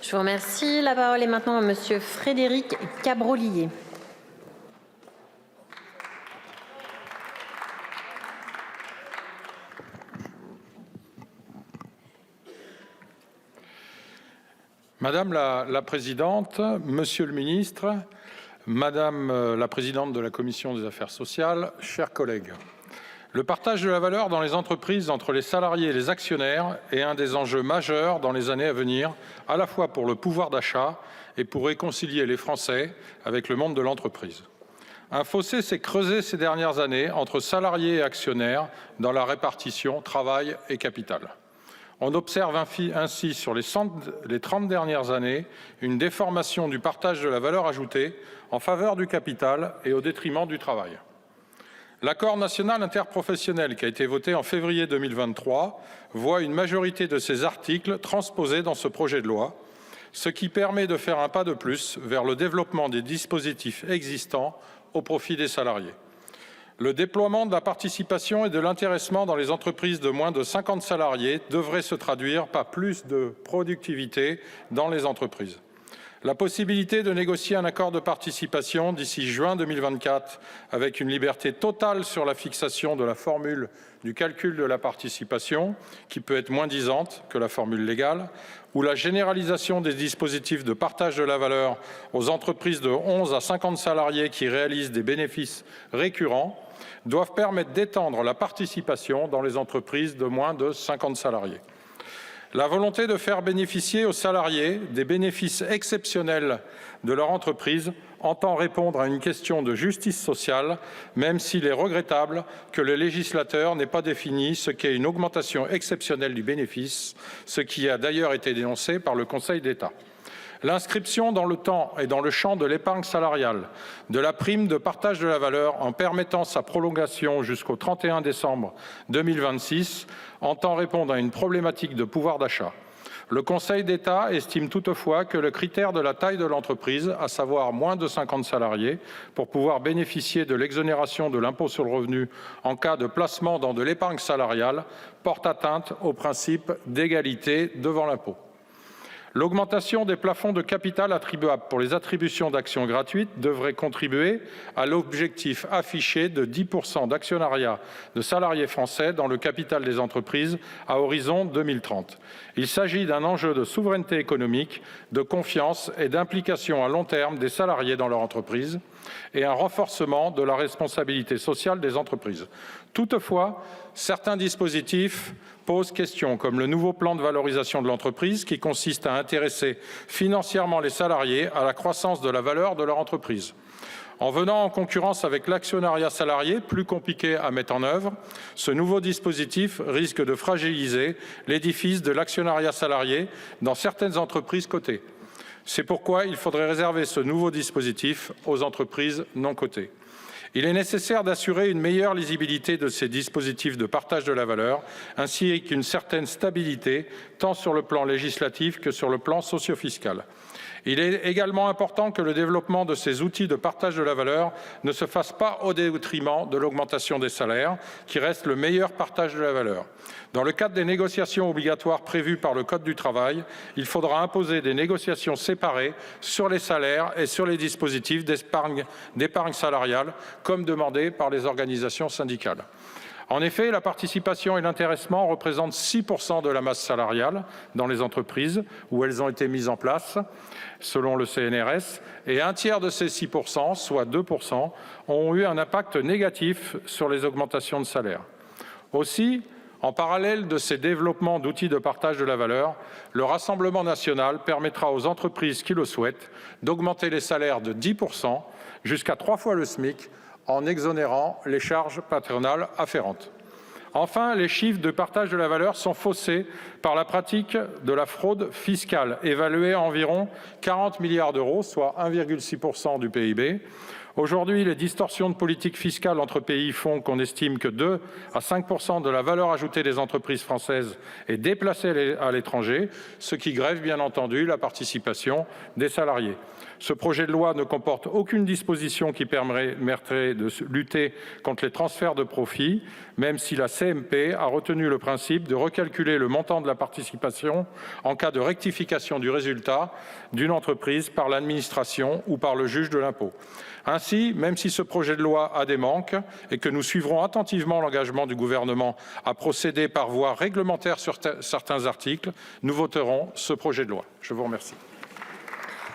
Je vous remercie. La parole est maintenant à Monsieur Frédéric Cabrolier. Madame la Présidente, Monsieur le Ministre, Madame la Présidente de la Commission des Affaires sociales, chers collègues. Le partage de la valeur dans les entreprises entre les salariés et les actionnaires est un des enjeux majeurs dans les années à venir, à la fois pour le pouvoir d'achat et pour réconcilier les Français avec le monde de l'entreprise. Un fossé s'est creusé ces dernières années entre salariés et actionnaires dans la répartition travail et capital. On observe ainsi sur les 30 dernières années une déformation du partage de la valeur ajoutée en faveur du capital et au détriment du travail. L'accord national interprofessionnel qui a été voté en février 2023 voit une majorité de ces articles transposés dans ce projet de loi, ce qui permet de faire un pas de plus vers le développement des dispositifs existants au profit des salariés. Le déploiement de la participation et de l'intéressement dans les entreprises de moins de 50 salariés devrait se traduire par plus de productivité dans les entreprises. La possibilité de négocier un accord de participation d'ici juin 2024 avec une liberté totale sur la fixation de la formule du calcul de la participation, qui peut être moins disante que la formule légale, ou la généralisation des dispositifs de partage de la valeur aux entreprises de 11 à 50 salariés qui réalisent des bénéfices récurrents, doivent permettre d'étendre la participation dans les entreprises de moins de 50 salariés. La volonté de faire bénéficier aux salariés des bénéfices exceptionnels de leur entreprise entend répondre à une question de justice sociale, même s'il est regrettable que le législateur n'ait pas défini ce qu'est une augmentation exceptionnelle du bénéfice, ce qui a d'ailleurs été dénoncé par le Conseil d'État. L'inscription dans le temps et dans le champ de l'épargne salariale de la prime de partage de la valeur en permettant sa prolongation jusqu'au 31 décembre 2026 entend répondre à une problématique de pouvoir d'achat. Le Conseil d'État estime toutefois que le critère de la taille de l'entreprise, à savoir moins de 50 salariés, pour pouvoir bénéficier de l'exonération de l'impôt sur le revenu en cas de placement dans de l'épargne salariale, porte atteinte au principe d'égalité devant l'impôt. L'augmentation des plafonds de capital attribuables pour les attributions d'actions gratuites devrait contribuer à l'objectif affiché de 10% d'actionnariat de salariés français dans le capital des entreprises à horizon 2030. Il s'agit d'un enjeu de souveraineté économique, de confiance et d'implication à long terme des salariés dans leur entreprise et un renforcement de la responsabilité sociale des entreprises. Toutefois, certains dispositifs posent question, comme le nouveau plan de valorisation de l'entreprise qui consiste à intéresser financièrement les salariés à la croissance de la valeur de leur entreprise. En venant en concurrence avec l'actionnariat salarié, plus compliqué à mettre en œuvre, ce nouveau dispositif risque de fragiliser l'édifice de l'actionnariat salarié dans certaines entreprises cotées. C'est pourquoi il faudrait réserver ce nouveau dispositif aux entreprises non cotées. Il est nécessaire d'assurer une meilleure lisibilité de ces dispositifs de partage de la valeur, ainsi qu'une certaine stabilité, tant sur le plan législatif que sur le plan socio-fiscal. Il est également important que le développement de ces outils de partage de la valeur ne se fasse pas au détriment de l'augmentation des salaires, qui reste le meilleur partage de la valeur. Dans le cadre des négociations obligatoires prévues par le Code du travail, il faudra imposer des négociations séparées sur les salaires et sur les dispositifs d'épargne salariale, comme demandé par les organisations syndicales. En effet, la participation et l'intéressement représentent 6% de la masse salariale dans les entreprises où elles ont été mises en place, selon le CNRS, et un tiers de ces 6%, soit 2%, ont eu un impact négatif sur les augmentations de salaire. Aussi, en parallèle de ces développements d'outils de partage de la valeur, le Rassemblement national permettra aux entreprises qui le souhaitent d'augmenter les salaires de 10% jusqu'à 3 fois le SMIC en exonérant les charges patronales afférentes. Enfin, les chiffres de partage de la valeur sont faussés par la pratique de la fraude fiscale, évaluée à environ 40 milliards d'euros, soit 1,6% du PIB, Aujourd'hui, les distorsions de politique fiscale entre pays font qu'on estime que 2 à 5% de la valeur ajoutée des entreprises françaises est déplacée à l'étranger, ce qui grève bien entendu la participation des salariés. Ce projet de loi ne comporte aucune disposition qui permettrait de lutter contre les transferts de profits, même si la CMP a retenu le principe de recalculer le montant de la participation en cas de rectification du résultat d'une entreprise par l'administration ou par le juge de l'impôt. Ainsi, même si ce projet de loi a des manques et que nous suivrons attentivement l'engagement du gouvernement à procéder par voie réglementaire sur certains articles, nous voterons ce projet de loi. Je vous remercie.